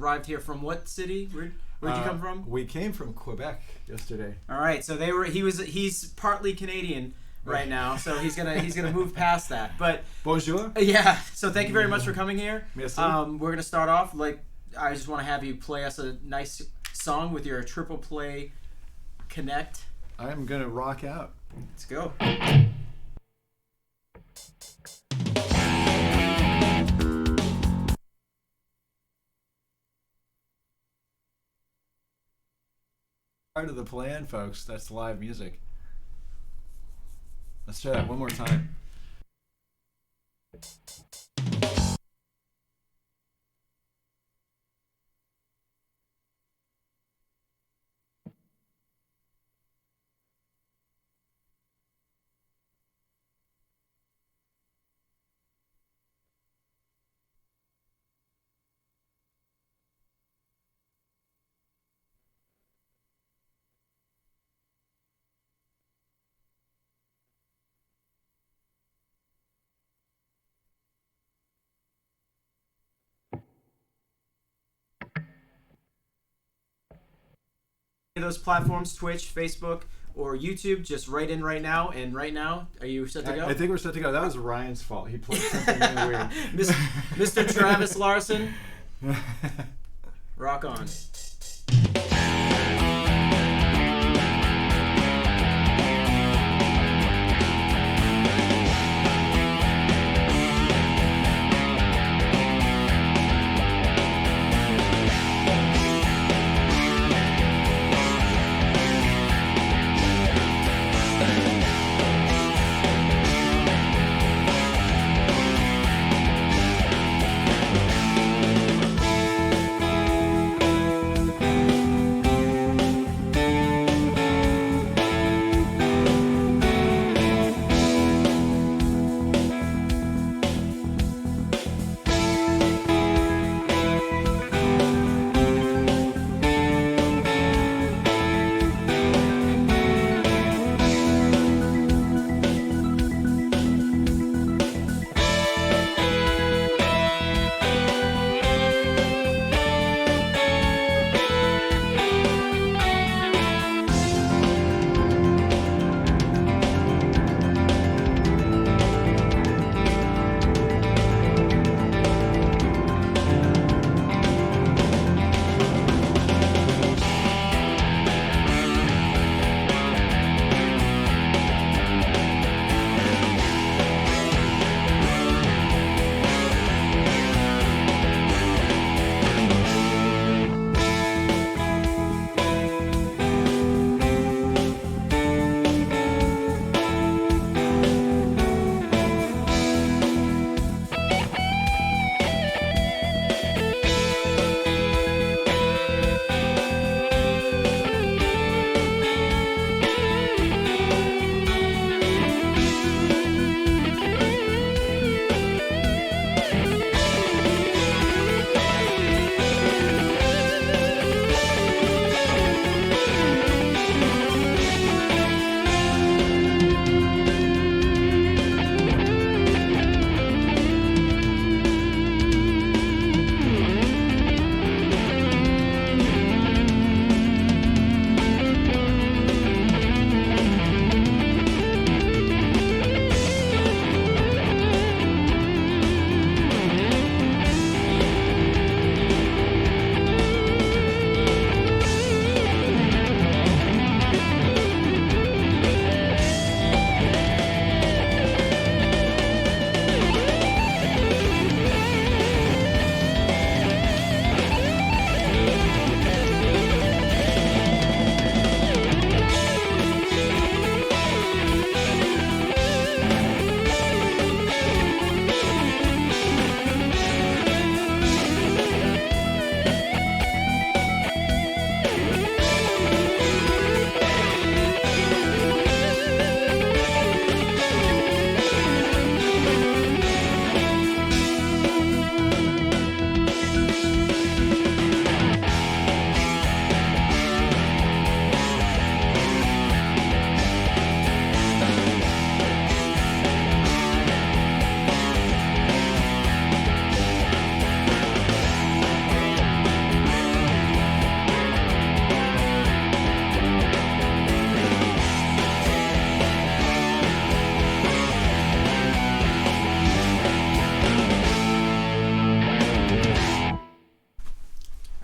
arrived here from what city? Where'd you come from? We came from Quebec yesterday. All right, so he's partly Canadian right now, so he's gonna move past that. But Bonjour. yeah, so thank you very much for coming here. Merci. We're gonna start off I just want to have you play us a nice song with your TriplePlay Connect. I'm gonna rock out. Let's go. Part of the plan, folks. That's live music. Let's try that one more time. Those platforms, Twitch, Facebook, or YouTube, just write in right now. And right now, are you set to go? I think we're set to go. That was Ryan's fault. He played something really weird. Mr. Travis Larson, rock on.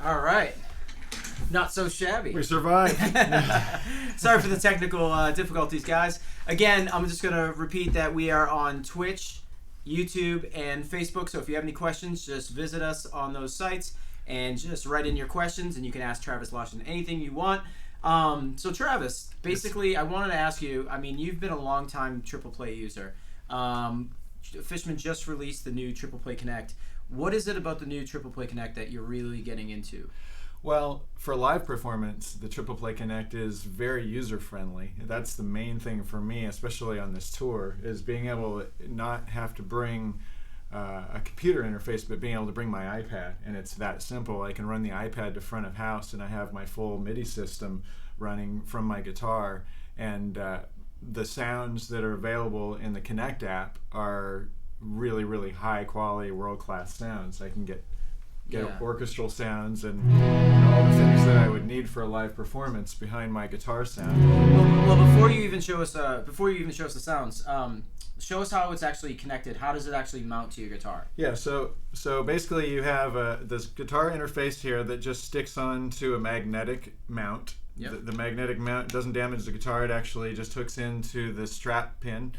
All right. Not so shabby. We survived. Sorry for the technical difficulties, guys. Again, I'm just going to repeat that we are on Twitch, YouTube, and Facebook. So if you have any questions, just visit us on those sites and just write in your questions, and you can ask Travis Larson anything you want. So Travis, basically, I wanted to ask you, I mean, you've been a long-time TriplePlay user. Fishman just released the new TriplePlay Connect. What is it about the new TriplePlay Connect that you're really getting into? Well, for live performance, the TriplePlay Connect is very user-friendly. That's the main thing for me, especially on this tour, is being able to not have to bring a computer interface, but being able to bring my iPad. And it's that simple. I can run the iPad to front of house, and I have my full MIDI system running from my guitar. And the sounds that are available in the Connect app are really, really high-quality, world-class sounds. I can get orchestral sounds and all the things that I would need for a live performance behind my guitar sound. Well, before you even show us the sounds, show us how it's actually connected. How does it actually mount to your guitar? Yeah, so basically you have this guitar interface here that just sticks onto a magnetic mount. Yep. The magnetic mount doesn't damage the guitar. It actually just hooks into the strap pin,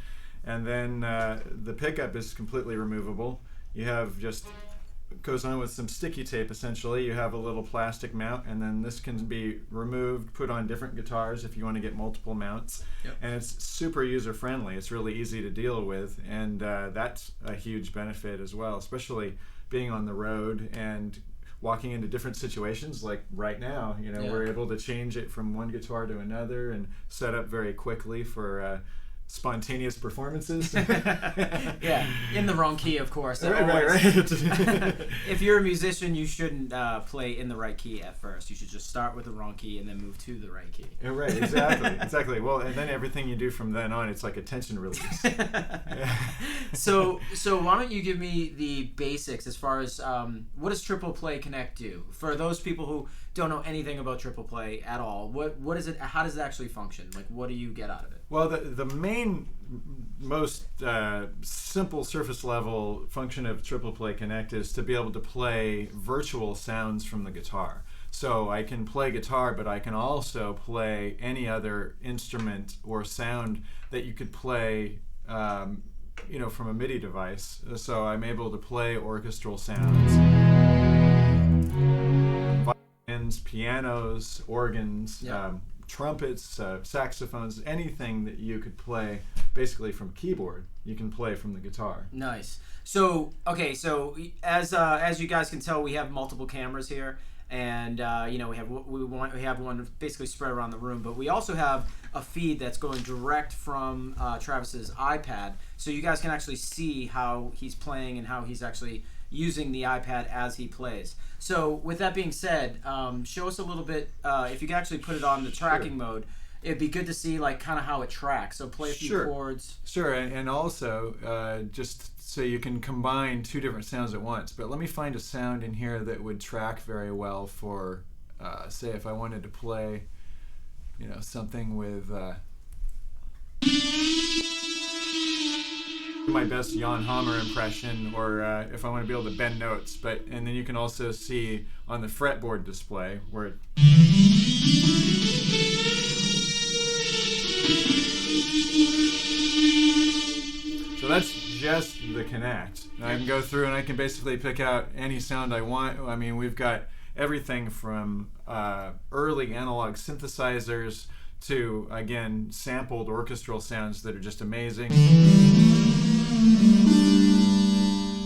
and then the pickup is completely removable. You have just goes on with some sticky tape. Essentially, you have a little plastic mount, and then this can be removed, put on different guitars if you want to get multiple mounts. Yep. And it's super user friendly. It's really easy to deal with, and that's a huge benefit as well, especially being on the road and walking into different situations. Like right now, we're able to change it from one guitar to another and set up very quickly for spontaneous performances. Yeah, in the wrong key, of course. Right. If you're a musician, you shouldn't play in the right key at first. You should just start with the wrong key and then move to the right key. Yeah, right, exactly. Well, and then everything you do from then on, it's like a tension release. So why don't you give me the basics as far as what does TriplePlay Connect do? For those people who don't know anything about TriplePlay at all, what is it? How does it actually function? Like, what do you get out of it? Well, the main, most simple surface level function of TriplePlay Connect is to be able to play virtual sounds from the guitar. So I can play guitar, but I can also play any other instrument or sound that you could play, from a MIDI device. So I'm able to play orchestral sounds, violins, pianos, organs. Yeah. Trumpets, saxophones, anything that you could play basically from keyboard, you can play from the guitar. Nice. So as you guys can tell, we have multiple cameras here, and we have one basically spread around the room, but we also have a feed that's going direct from Travis's iPad, so you guys can actually see how he's playing and how he's actually using the iPad as he plays. So with that being said, show us a little bit, if you can actually put it on the tracking mode, it'd be good to see like kind of how it tracks. So play a few chords. Sure, and also just so you can combine two different sounds at once. But let me find a sound in here that would track very well for, say if I wanted to play, something with my best Jan Hammer impression, or if I want to be able to bend notes. And then you can also see on the fretboard display where it so that's just the Connect. And I can go through and I can basically pick out any sound I want. I mean, we've got everything from early analog synthesizers to, again, sampled orchestral sounds that are just amazing.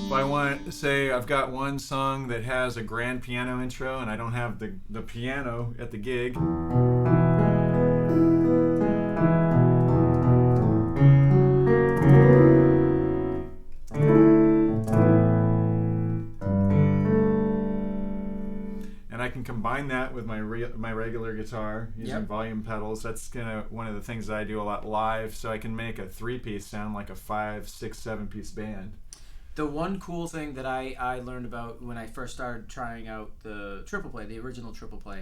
If I want, say, I've got one song that has a grand piano intro and I don't have the piano at the gig. And I can combine that with my regular guitar using volume pedals. That's one of the things that I do a lot live, so I can make a 3-piece sound like a 5, 6, 7-piece band. The one cool thing that I learned about when I first started trying out the TriplePlay, the original TriplePlay,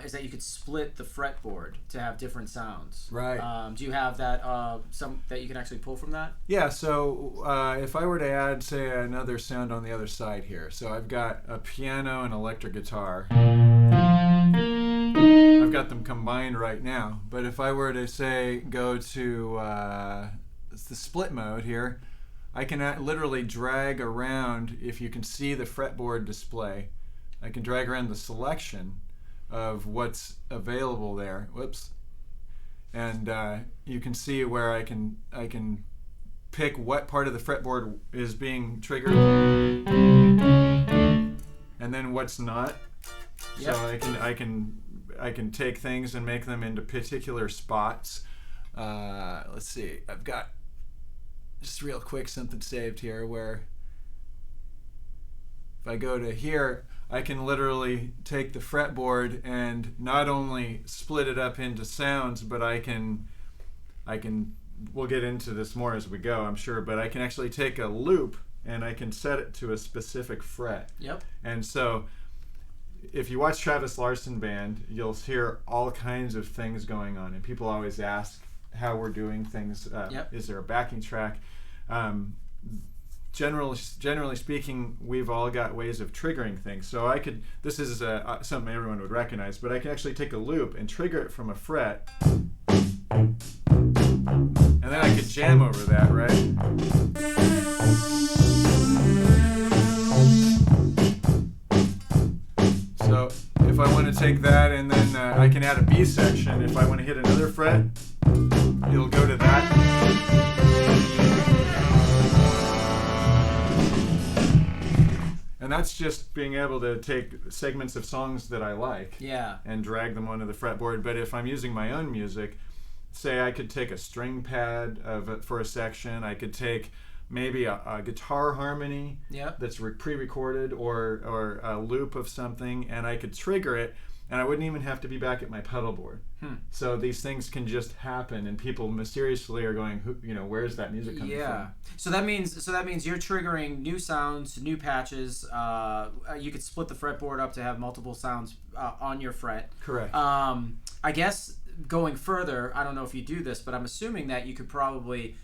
is that you could split the fretboard to have different sounds. Right. Do you have that some that you can actually pull from that? Yeah, so if I were to add, say, another sound on the other side here. So I've got a piano and electric guitar. I've got them combined right now. But if I were to, say, go to the split mode here, I can literally drag around, if you can see the fretboard display, I can drag around the selection of what's available there. Whoops. And you can see where I can pick what part of the fretboard is being triggered and then what's not. Yep. So I can take things and make them into particular spots. Let's see. I've got just real quick something saved here where if I go to here, I can literally take the fretboard and not only split it up into sounds, but I can we'll get into this more as we go, I'm sure, but I can actually take a loop and I can set it to a specific fret. Yep. And so if you watch Travis Larson Band, you'll hear all kinds of things going on, and people always ask how we're doing things. Yep. Is there a backing track? Generally speaking, we've all got ways of triggering things. So I could, this is something everyone would recognize, but I can actually take a loop and trigger it from a fret, and then I could jam over that, right? So if I want to take that and then I can add a B section. If I want to hit another fret, it'll go to that. And that's just being able to take segments of songs that I like, Yeah. and drag them onto the fretboard. But if I'm using my own music, say I could take a string pad for a section, I could take maybe a guitar harmony Yep. that's pre-recorded or a loop of something, and I could trigger it, and I wouldn't even have to be back at my pedal board. So these things can just happen, and people mysteriously are going, where's that music coming from? So that means you're triggering new sounds, new patches. You could split the fretboard up to have multiple sounds on your fret. Correct. I guess going further, I don't know if you do this, but I'm assuming that you could probably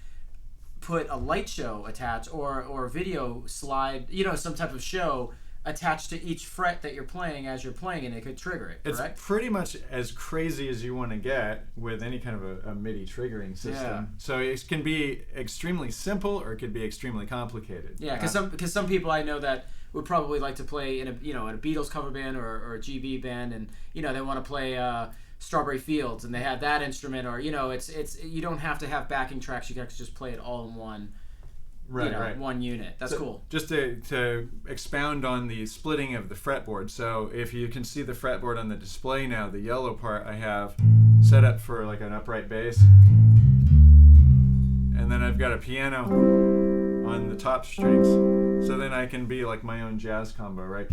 put a light show attached or a video slide, some type of show attached to each fret that you're playing as you're playing, and it could trigger it, correct? It's pretty much as crazy as you want to get with any kind of a MIDI triggering system. Yeah. So it can be extremely simple or it could be extremely complicated. Yeah, because some people I know that would probably like to play in a Beatles cover band or a GB band, and they want to play Strawberry Fields, and they have that instrument, or it's you don't have to have backing tracks. You can actually just play it all in one. Right. One unit. That's cool. Just to expound on the splitting of the fretboard. So if you can see the fretboard on the display now, the yellow part I have set up for like an upright bass. And then I've got a piano on the top strings. So then I can be like my own jazz combo, right?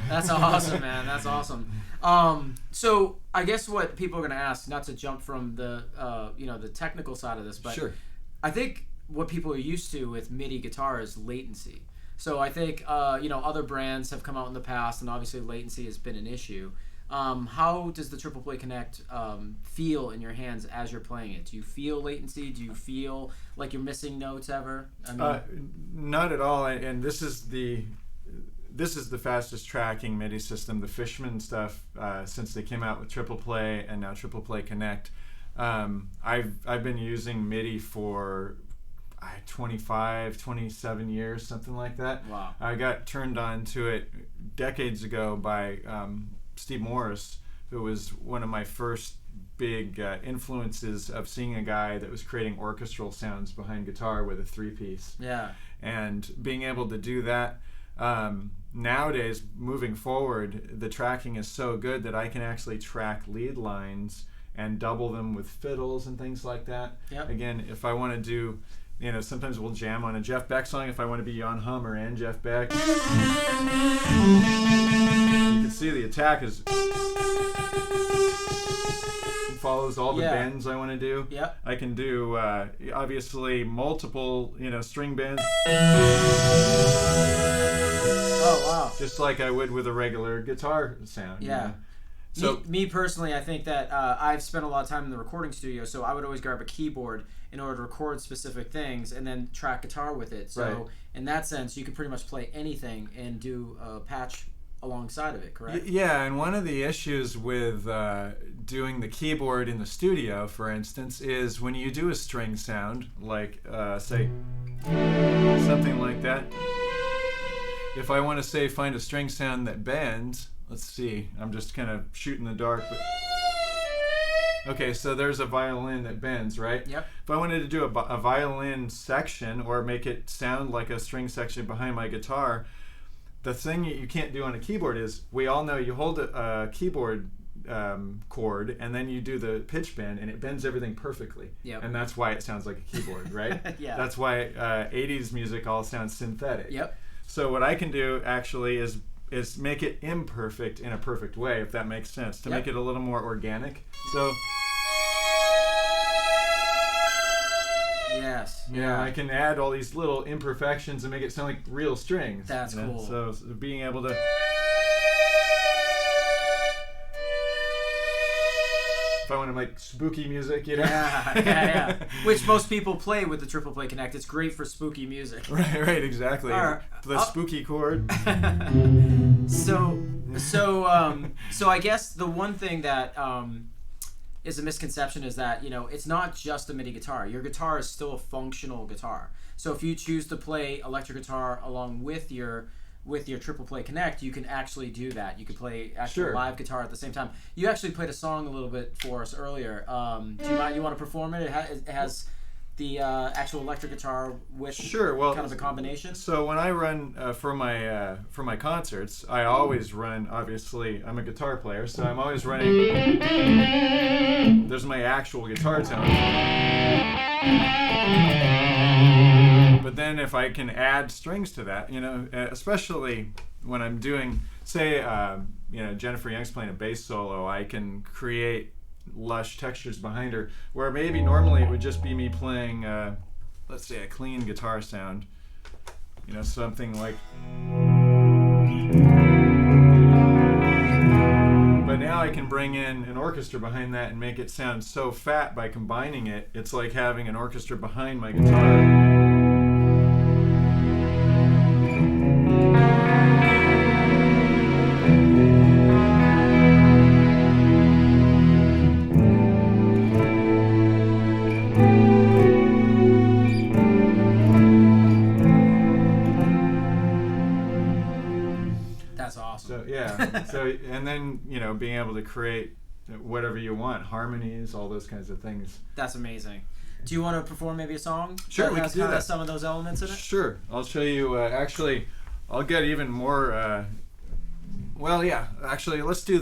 That's awesome, man. That's awesome. So I guess what people are going to ask, not to jump from the the technical side of this, but Sure. I think what people are used to with MIDI guitar is latency. So I think other brands have come out in the past, and obviously latency has been an issue. How does the TriplePlay Connect feel in your hands as you're playing it? Do you feel latency? Do you feel like you're missing notes ever? Not at all. And this is the fastest tracking MIDI system, the Fishman stuff, since they came out with TriplePlay and now TriplePlay Connect. I've been using MIDI for 27 years, something like that. Wow. I got turned on to it decades ago by Steve Morris, who was one of my first big influences of seeing a guy that was creating orchestral sounds behind guitar with a 3-piece. Yeah. And being able to do that, nowadays, moving forward, the tracking is so good that I can actually track lead lines and double them with fiddles and things like that. Yep. Again, if I want to do, sometimes we'll jam on a Jeff Beck song if I want to be Jan Hummer and Jeff Beck. You can see the attack is follows all the Yeah. bends I want to do. Yep. I can do obviously multiple, string bends, Oh wow. just like I would with a regular guitar sound. Yeah. So me personally, I think that I've spent a lot of time in the recording studio, so I would always grab a keyboard in order to record specific things and then track guitar with it. So Right. in that sense, you could pretty much play anything and do a patch alongside of it, correct? Yeah, and one of the issues with doing the keyboard in the studio, for instance, is when you do a string sound, like say something like that. If I want to say find a string sound that bends, let's see, I'm just kind of shooting in the dark. But okay, so there's a violin that bends, right? Yep. If I wanted to do a violin section or make it sound like a string section behind my guitar, the thing you can't do on a keyboard is, we all know you hold a keyboard chord and then you do the pitch bend and it bends everything perfectly. Yep. And that's why it sounds like a keyboard, right? Yeah. That's why 80s music all sounds synthetic. Yep. So what I can do actually is make it imperfect in a perfect way, if that makes sense, to Yep. make it a little more organic. So Yes. I can add all these little imperfections and make it sound like real strings. That's cool. So being able to, if I want to make spooky music, Yeah. Which most people play with the TriplePlay Connect. It's great for spooky music. right, exactly. All right. The spooky chord. So I guess the one thing that is a misconception is that, it's not just a MIDI guitar. Your guitar is still a functional guitar. So if you choose to play electric guitar along with your TriplePlay Connect, you can actually do that. You can play actual Sure. live guitar at the same time. You actually played a song a little bit for us earlier. Do you mind? You want to perform it? It has the actual electric guitar with Sure. Well, kind of a combination. So when I run for my concerts, I always run. Obviously, I'm a guitar player, so I'm always running. There's my actual guitar tone. But then if I can add strings to that, especially when I'm doing, say, Jennifer Young's playing a bass solo, I can create lush textures behind her, where maybe normally it would just be me playing, let's say, a clean guitar sound, something like. But now I can bring in an orchestra behind that and make it sound so fat by combining it. It's like having an orchestra behind my guitar. That's awesome. So and then being able to create whatever you want, harmonies, all those kinds of things. That's amazing. Do you want to perform maybe a song? Sure, that we has can do kinda that. some of those elements in it. Sure, I'll show you. Actually, I'll get even more. Well, yeah. Actually, we'll do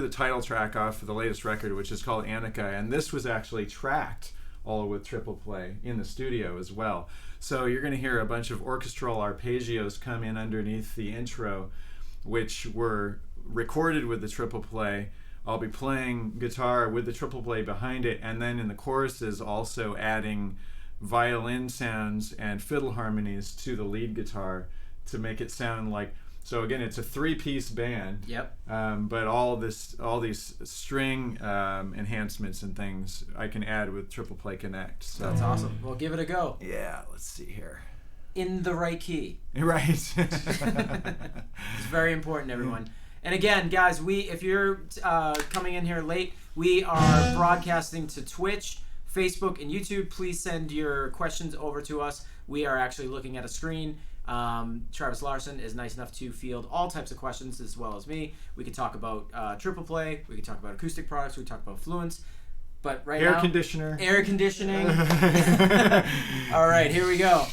the title track off of the latest record, which is called Annika, and this was actually tracked all with TriplePlay in the studio as well. So you're going to hear a bunch of orchestral arpeggios come in underneath the intro, which were recorded with the TriplePlay. I'll be playing guitar with the TriplePlay behind it, and then in the choruses also adding violin sounds and fiddle harmonies to the lead guitar to make it sound like. So again, it's a three-piece band. Yep. But all these string enhancements and things I can add with TriplePlay Connect. So That's awesome. Well, give it a go. yeah, let's see here. In the right key. Right. It's very important, everyone. And again, guys, if you're coming in here late, we are broadcasting to Twitch, Facebook, and YouTube. Please send your questions over to us. We are actually looking at a screen. Travis Larson is nice enough to field all types of questions as well as me. We could talk about TriplePlay. We could talk about acoustic products. We could talk about Fluence. But right now, Air conditioner. Air conditioning. All right, here we go.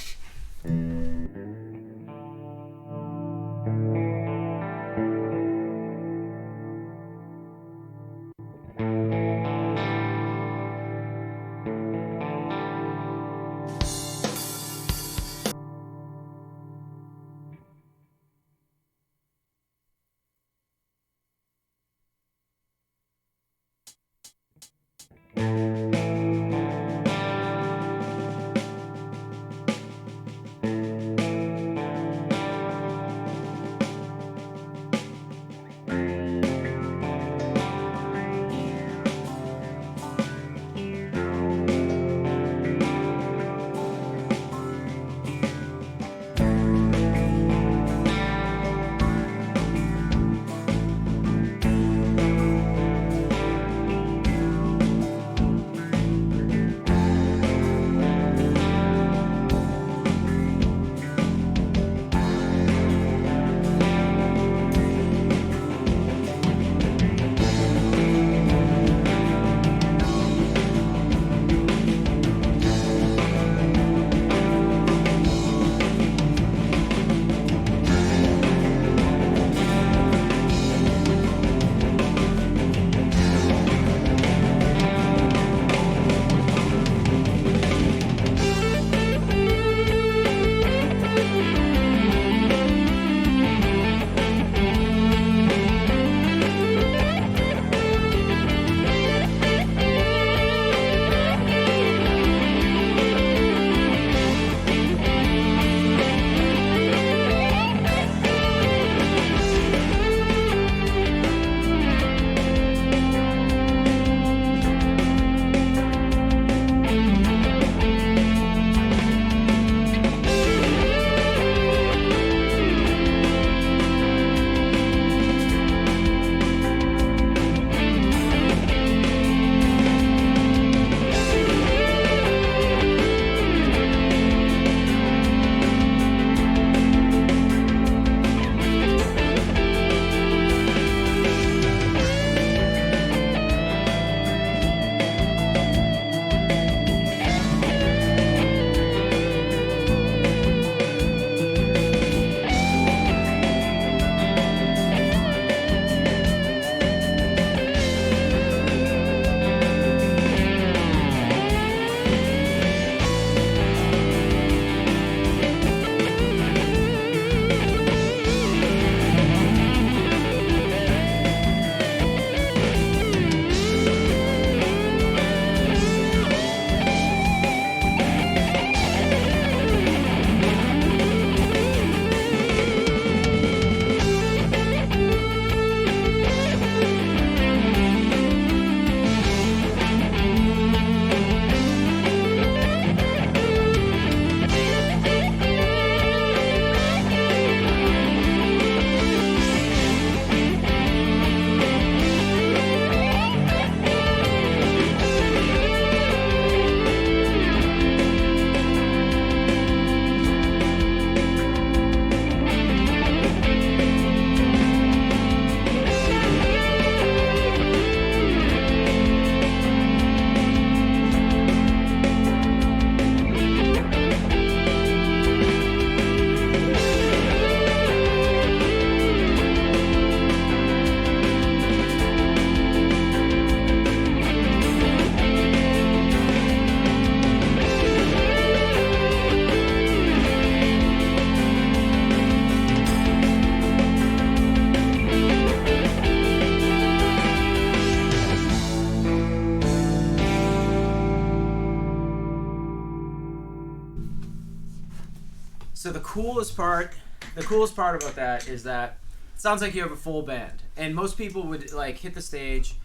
So the coolest part about that is that it sounds like you have a full band, and most people would like hit the stage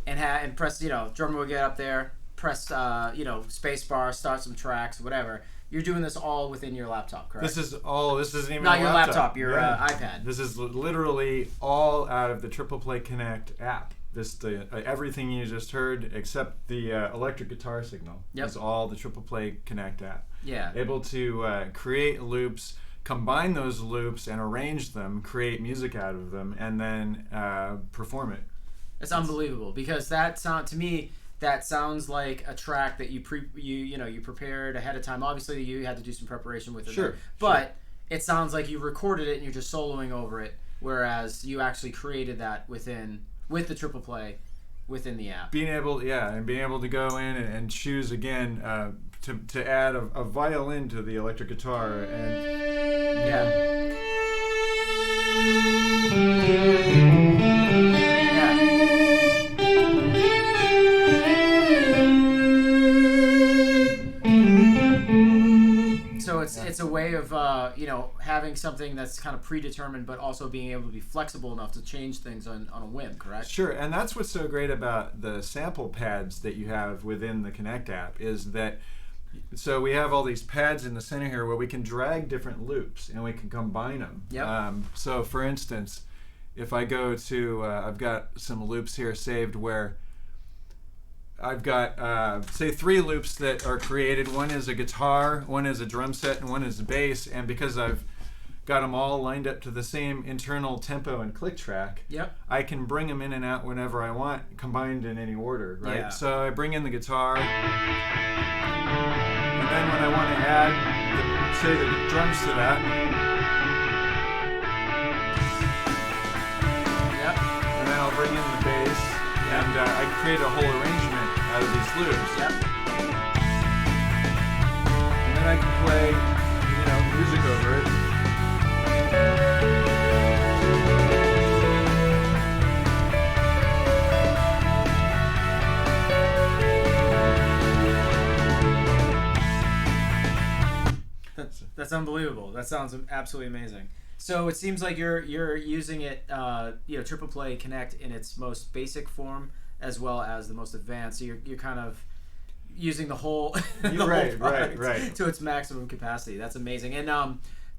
and press, drummer would get up there, press space bar, start some tracks, whatever. You're doing this all within your laptop, correct? This isn't even not a your laptop, your Yeah. iPad. This is literally all out of the TriplePlay Connect app. Everything you just heard except the electric guitar signal is all the TriplePlay Connect app. Yeah. Able to create loops, combine those loops and arrange them, create music out of them, and then perform it. It's unbelievable, because to me that sounds like a track that you prepared ahead of time. Obviously you had to do some preparation with it. Sure. But it sounds like you recorded it and you're just soloing over it, whereas you actually created that with the TriplePlay within the app. Being able to go in and choose again to add a violin to the electric guitar and So it's a way of having something that's kind of predetermined, but also being able to be flexible enough to change things on a whim, correct? Sure, and that's what's so great about the sample pads that you have within the Connect app is that, so we have all these pads in the center here where we can drag different loops and we can combine them. Yep. So for instance, if I go to, I've got some loops here saved where I've got, say, 3 loops that are created. One is a guitar, one is a drum set, and one is a bass. And because I've got them all lined up to the same internal tempo and click track, I can bring them in and out whenever I want, combined in any order, right? Yeah. So I bring in the guitar, and then when I want to add, say, the drums to that, and then I'll bring in the bass, and I create a whole arrangement out of these loops. And then I can play, music over it. That's unbelievable. That sounds absolutely amazing. So it seems like you're using it, TriplePlay Connect in its most basic form as well as the most advanced. So you're kind of using the whole, right to its maximum capacity. That's amazing. And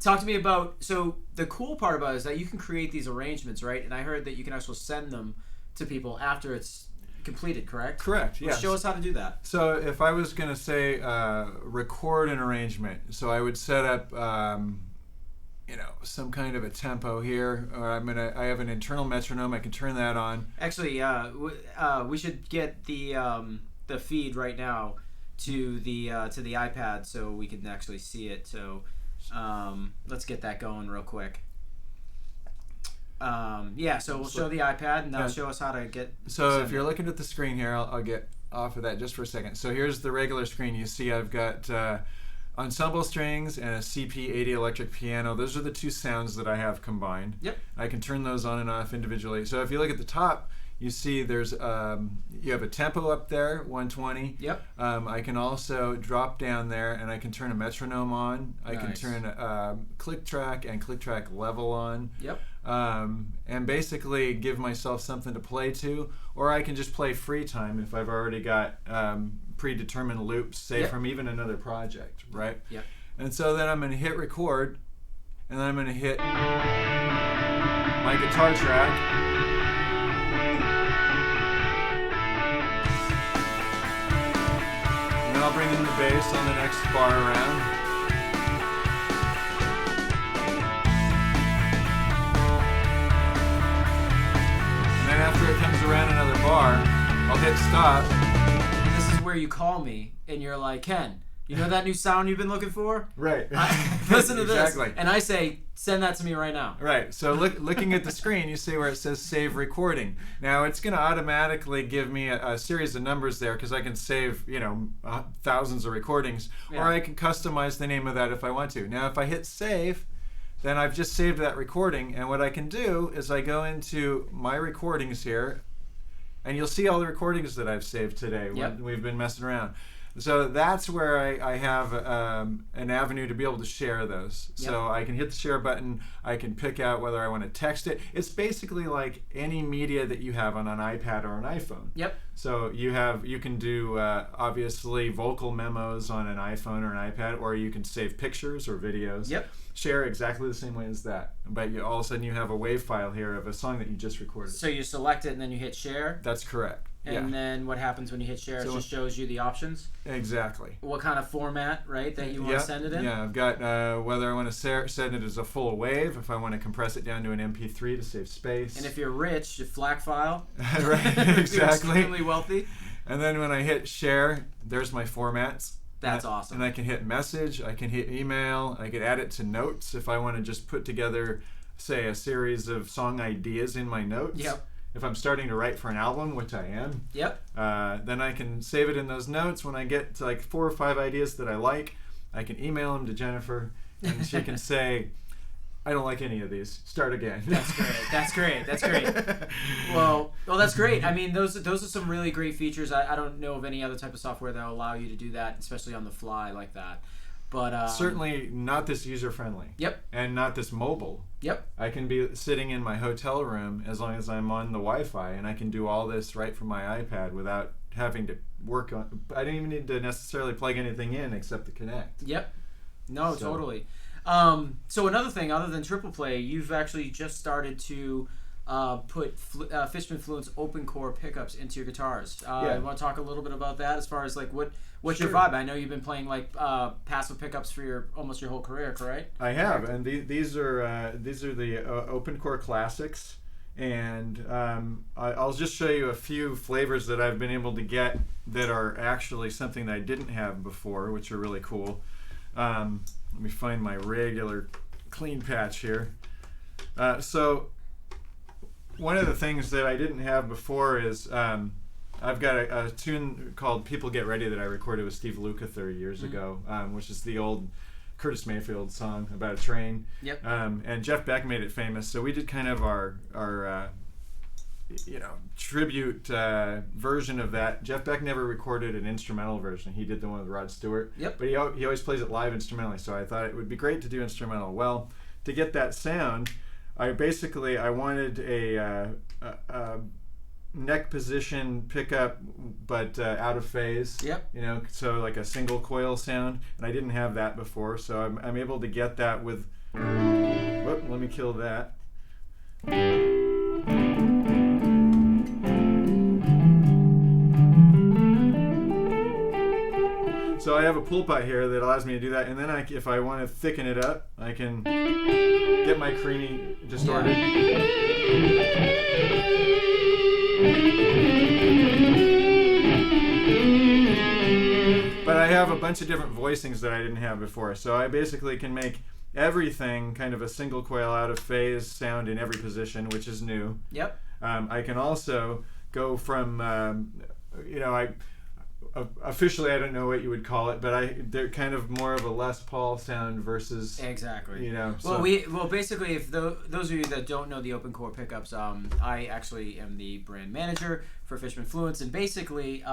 talk to me about, so the cool part about it is that you can create these arrangements, right? And I heard that you can actually send them to people after it's completed, correct? Correct, yes. Show us how to do that. So if I was going to say record an arrangement, so I would set up some kind of a tempo here, or I have an internal metronome, I can turn that on. Actually, we should get the feed right now to the iPad so we can actually see it. So let's get that going real quick. So we'll show the iPad, and that'll show us how to get. So if you're looking at the screen here, I'll get off of that just for a second. So here's the regular screen. You see I've got ensemble strings and a CP80 electric piano. Those are the 2 sounds that I have combined. Yep. I can turn those on and off individually. So if you look at the top, you see there's you have a tempo up there, 120. Yep. I can also drop down there and I can turn a metronome on. I can turn click track and click track level on. Yep. And basically give myself something to play to, or I can just play free time if I've already got predetermined loops, say from even another project, right? Yep. And so then I'm going to hit record, and then I'm going to hit my guitar track. And then I'll bring in the bass on the next bar around. And then after it comes around another bar, I'll hit stop. This is where you call me and you're like, Ken, you know that new sound you've been looking for? Right. Listen to this. Exactly. And I say, send that to me right now. Right. So looking at the screen, you see where it says save recording. Now it's going to automatically give me a series of numbers there because I can save, thousands of recordings, or I can customize the name of that if I want to. Now if I hit save, then I've just saved that recording, and what I can do is I go into my recordings here, and you'll see all the recordings that I've saved today when we've been messing around. So that's where I have an avenue to be able to share those. Yep. So I can hit the share button. I can pick out whether I want to text it. It's basically like any media that you have on an iPad or an iPhone. Yep. So you can do obviously vocal memos on an iPhone or an iPad, or you can save pictures or videos. Yep. Share exactly the same way as that. But all of a sudden you have a WAV file here of a song that you just recorded. So you select it and then you hit share. That's correct. And then what happens when you hit share? It just shows you the options. Exactly. What kind of format, right, that you want to send it in? Yeah, I've got whether I want to send it as a full WAV, if I want to compress it down to an MP3 to save space. And if you're rich, a FLAC file. Right, If exactly. you're extremely wealthy. And then when I hit share, there's my formats. That's awesome. And I can hit message, I can hit email, I can add it to notes if I want to just put together, say, a series of song ideas in my notes. Yep. If I'm starting to write for an album, which I am, Yep. then I can save it in those notes. When I get to like 4 or 5 ideas that I like, I can email them to Jennifer, and she can say, I don't like any of these. Start again. That's great. That's great. That's great. Well, that's great. I mean, those are some really great features. I don't know of any other type of software that will allow you to do that, especially on the fly like that. But certainly not this user-friendly. Yep. And not this mobile. Yep. I can be sitting in my hotel room as long as I'm on the Wi-Fi, and I can do all this right from my iPad without having to work on. I don't even need to necessarily plug anything in except the Connect. Yep. No, So- totally. So another thing, other than TriplePlay, you've actually just started to put Fishman Fluent's open core pickups into your guitars. Yeah. You want to talk a little bit about that as far as like what's your Sure. vibe? I know you've been playing like passive pickups for almost your whole career, correct? I have, and these are the open core classics, and I'll just show you a few flavors that I've been able to get that are actually something that I didn't have before, which are really cool. Let me find my regular clean patch here. So one of the things that I didn't have before is I've got a tune called People Get Ready that I recorded with Steve Lukather years ago, which is the old Curtis Mayfield song about a train. Yep. And Jeff Beck made it famous, so we did kind of our tribute version of that. Jeff Beck never recorded an instrumental version. He did the one with Rod Stewart. Yep. But he always plays it live instrumentally, so I thought it would be great to do instrumental. Well, to get that sound, I wanted a neck position pickup, but out of phase. Yep. So like a single coil sound, and I didn't have that before, so I'm able to get that with. Whoop, let me kill that. So I have a pull pipe here that allows me to do that, and then if I want to thicken it up, I can get my creamy distorted. But I have a bunch of different voicings that I didn't have before, so I basically can make everything kind of a single coil out of phase sound in every position, which is new. Yep. I can also go from, officially I don't know what you would call it, but they're kind of more of a Les Paul sound versus Exactly. So. Well, basically, if those of you that don't know the open core pickups, I actually am the brand manager for Fishman Fluence, and basically,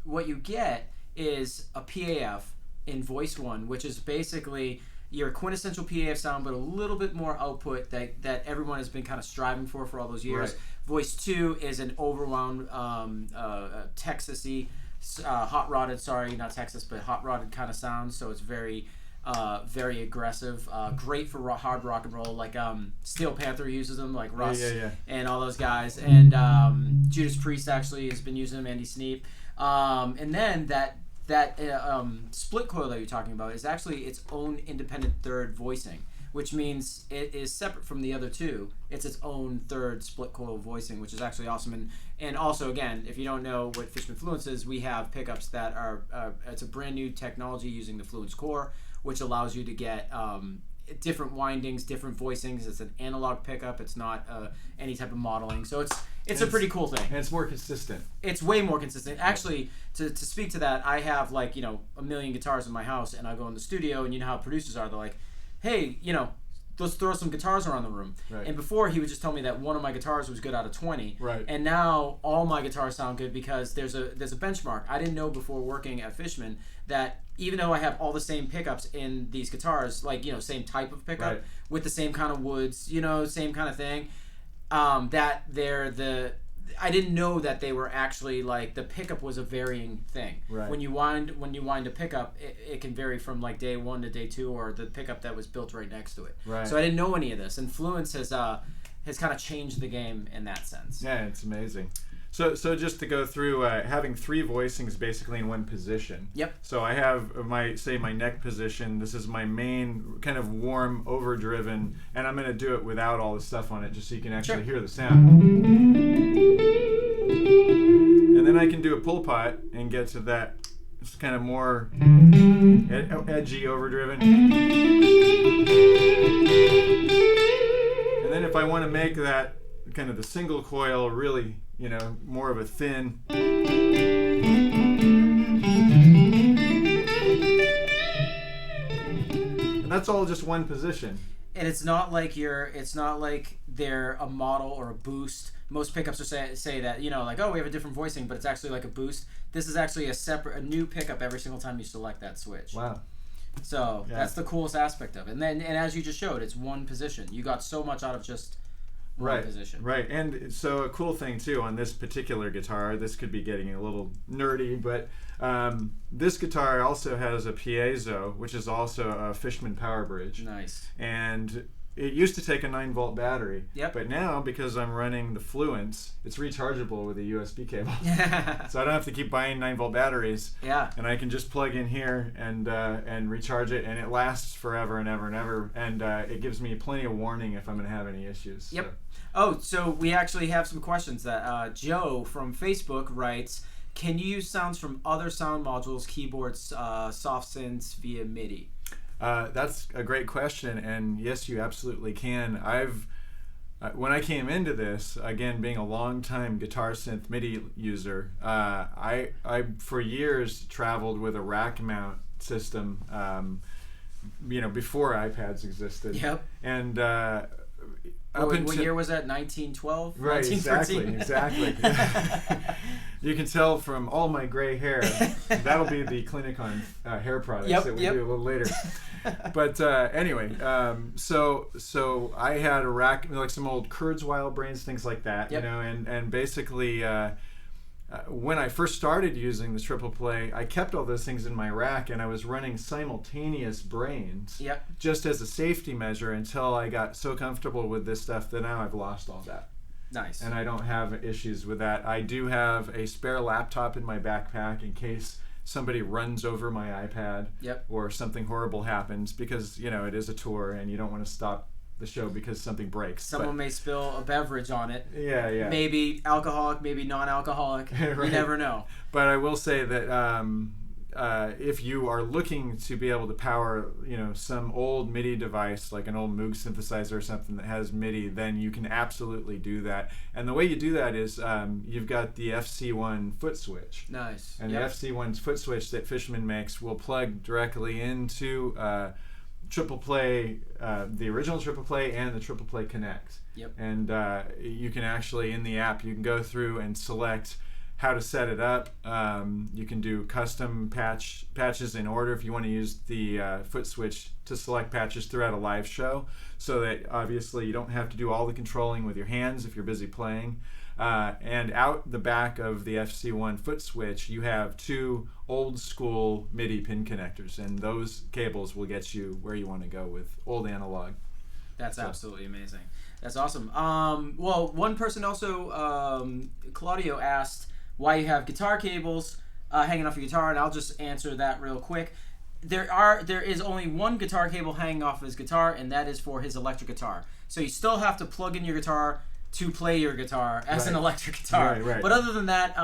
what you get is a PAF in Voice 1, which is basically your quintessential PAF sound, but a little bit more output that everyone has been kind of striving for all those years. Right. Voice 2 is an overwound Texas-y, hot rodded, not Texas, but hot rodded kind of sound. So it's very, very aggressive. Great for hard rock and roll. Like Steel Panther uses them, like Russ and all those guys. And Judas Priest actually has been using them. Andy Sneap. And then that split coil that you're talking about is actually its own independent third voicing, which means it is separate from the other two. It's its own third split coil voicing, which is actually awesome. And also, again, if you don't know what Fishman Fluence is, we have pickups that are it's a brand new technology using the Fluence Core, which allows you to get different windings, different voicings. It's an analog pickup. It's not any type of modeling. So it's a pretty cool thing. And it's more consistent. It's way more consistent. Actually, to speak to that, I have like, a million guitars in my house, and I go in the studio, and you know how producers are. They're like, hey, let's throw some guitars around the room. Right. And before, he would just tell me that one of my guitars was good out of 20. Right. And now all my guitars sound good because there's a benchmark. I didn't know before working at Fishman that even though I have all the same pickups in these guitars, like, same type of pickup, Right. with the same kind of woods, same kind of thing, that I didn't know that they were actually, like, the pickup was a varying thing. Right. When you wind a pickup, it can vary from, like, day 1 to day 2, or the pickup that was built right next to it. Right. So I didn't know any of this, and Fluence has kind of changed the game in that sense. Yeah, it's amazing. So just to go through, having 3 voicings basically in one position. Yep. So I have my neck position. This is my main kind of warm, overdriven, and I'm going to do it without all the stuff on it just so you can actually hear the sound. And then I can do a pull pot and get to that kind of more edgy, overdriven. And then if I want to make that kind of the single coil really, more of a thin. And that's all just one position. And it's not like they're a model or a boost. Most pickups are say that, like, oh, we have a different voicing, but it's actually like a boost. This is actually a new pickup every single time you select that switch. Wow. So that's the coolest aspect of it. And as you just showed, it's one position. You got so much out of just one position. Right. And so a cool thing too on this particular guitar, this could be getting a little nerdy, but this guitar also has a piezo, which is also a Fishman power bridge. Nice. And it used to take a 9-volt battery. Yep. But now, because I'm running the Fluence, it's rechargeable with a USB cable. So I don't have to keep buying 9-volt batteries. Yeah. And I can just plug in here and recharge it, and it lasts forever and ever and ever. And it gives me plenty of warning if I'm going to have any issues. Yep. So. Oh, so we actually have some questions that Joe from Facebook writes. Can you use sounds from other sound modules, keyboards, soft synths via MIDI? That's a great question, and yes, you absolutely can. When I came into this, again, being a long-time guitar synth MIDI user, I for years traveled with a rack mount system, before iPads existed. Yep. And what year was that? 1912? Right, 1913? Exactly. You can tell from all my gray hair. That'll be the Clinicon hair products that we do a little later. But anyway, so I had a rack, like some old Kurzweil brains, things like that, and basically when I first started using the TriplePlay, I kept all those things in my rack, and I was running simultaneous brains just as a safety measure until I got so comfortable with this stuff that now I've lost all that. Nice. And I don't have issues with that. I do have a spare laptop in my backpack in case somebody runs over my iPad or something horrible happens, because it is a tour and you don't want to stop the show because something breaks. Someone may spill a beverage on it. Yeah. Maybe alcoholic, maybe non-alcoholic. Right. You never know. But I will say that if you are looking to be able to power, some old MIDI device, like an old Moog synthesizer or something that has MIDI, then you can absolutely do that. And the way you do that is you've got the FC1 foot switch. Nice. And the FC1's foot switch that Fishman makes will plug directly into TriplePlay, the original TriplePlay and the TriplePlay Connect. Yep. And you can actually, in the app, you can go through and select how to set it up. You can do custom patches in order if you want to use the foot switch to select patches throughout a live show, so that obviously you don't have to do all the controlling with your hands if you're busy playing. And out the back of the FC1 foot switch, you have 2 old school MIDI pin connectors, and those cables will get you where you want to go with old analog. That's absolutely amazing. That's awesome. Well, one person also, Claudio, asked why you have guitar cables hanging off your guitar, and I'll just answer that real quick. There is only one guitar cable hanging off his guitar, and that is for his electric guitar. So you still have to plug in your guitar to play your guitar as an electric guitar. Right. But other than that,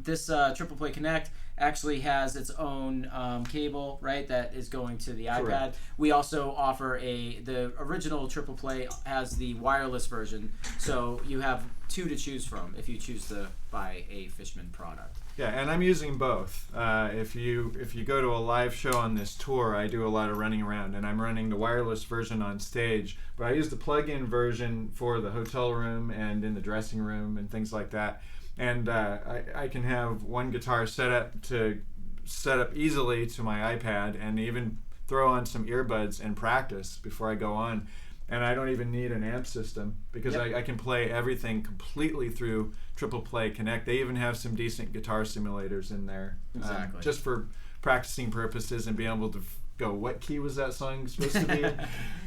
this TriplePlay Connect actually has its own cable, right, that is going to the iPad. Correct. We also offer the original TriplePlay has the wireless version, so you have two to choose from if you choose to buy a Fishman product. Yeah, and I'm using both. If you go to a live show on this tour, I do a lot of running around, and I'm running the wireless version on stage. But I use the plug-in version for the hotel room and in the dressing room and things like that. And I can have one guitar set up easily to my iPad, and even throw on some earbuds and practice before I go on. And I don't even need an amp system because I can play everything completely through TriplePlay Connect. They even have some decent guitar simulators in there, Exactly. just for practicing purposes and being able to go, what key was that song supposed to be?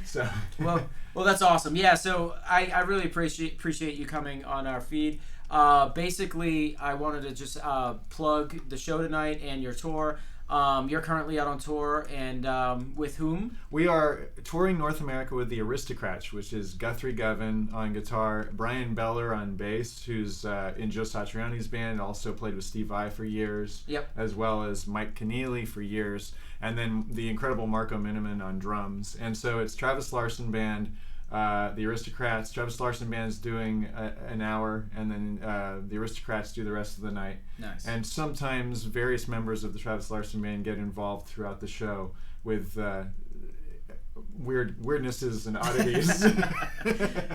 So well, that's awesome. Yeah, so I really appreciate you coming on our feed. Basically, I wanted to just plug the show tonight and your tour. You're currently out on tour, and with whom? We are touring North America with the Aristocrats, which is Guthrie Govan on guitar, Brian Beller on bass, who's in Joe Satriani's band, also played with Steve Vai for years, as well as Mike Keneally for years, and then the incredible Marco Miniman on drums. And so it's Travis Larson Band, the Aristocrats. Travis Larson Band's doing an hour, and then the Aristocrats do the rest of the night. Nice. And sometimes various members of the Travis Larson Band get involved throughout the show with weirdnesses and oddities.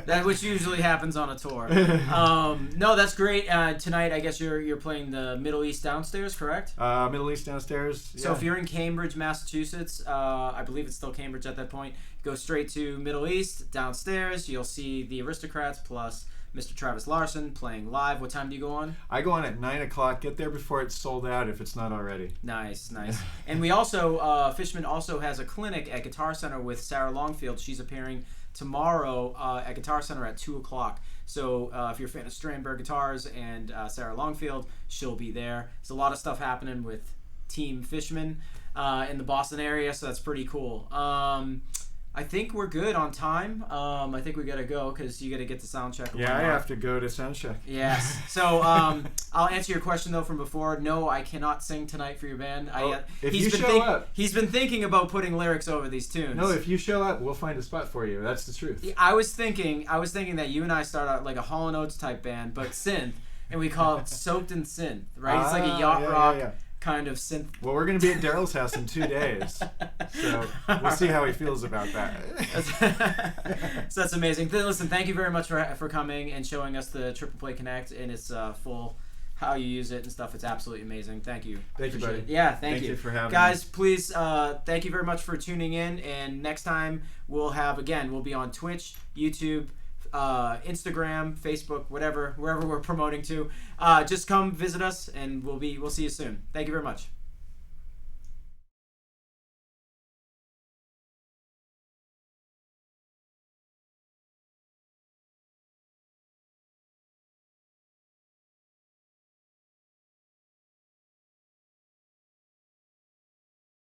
That which usually happens on a tour. No, that's great. Tonight, I guess you're playing the Middle East Downstairs, correct? Middle East Downstairs. So if you're in Cambridge, Massachusetts, I believe it's still Cambridge at that point, go straight to Middle East Downstairs. You'll see the Aristocrats plus Mr. Travis Larson playing live. What time do you go on? I go on at 9 o'clock. Get there before it's sold out if it's not already. Nice. And we also, Fishman also has a clinic at Guitar Center with Sarah Longfield. She's appearing tomorrow at Guitar Center at 2 o'clock. So if you're a fan of Strandberg Guitars and Sarah Longfield, she'll be there. There's a lot of stuff happening with Team Fishman in the Boston area, so that's pretty cool. I think we're good on time. I think we gotta go because you gotta get the sound check. Yeah, I have to go to sound check. Yes. So I'll answer your question though from before. No, I cannot sing tonight for your band. If you show up, he's been thinking about putting lyrics over these tunes. No, if you show up, we'll find a spot for you. That's the truth. I was thinking that you and I start out like a Hall & Oates type band, but synth, and we call it Soaked in Synth, right? It's like a yacht rock. Kind of synth. Well, we're going to be at Daryl's house in 2 days, so we'll see how he feels about that. So that's amazing. Listen, thank you very much for coming and showing us the TriplePlay Connect and its full how you use it and stuff. It's absolutely amazing. Thank you. Thank you, buddy. Yeah, thank you for having me. Guys, please, thank you very much for tuning in. And next time we'll be on Twitch, YouTube, Instagram, Facebook, wherever we're promoting to. Just come visit us, and we'll see you soon. Thank you very much.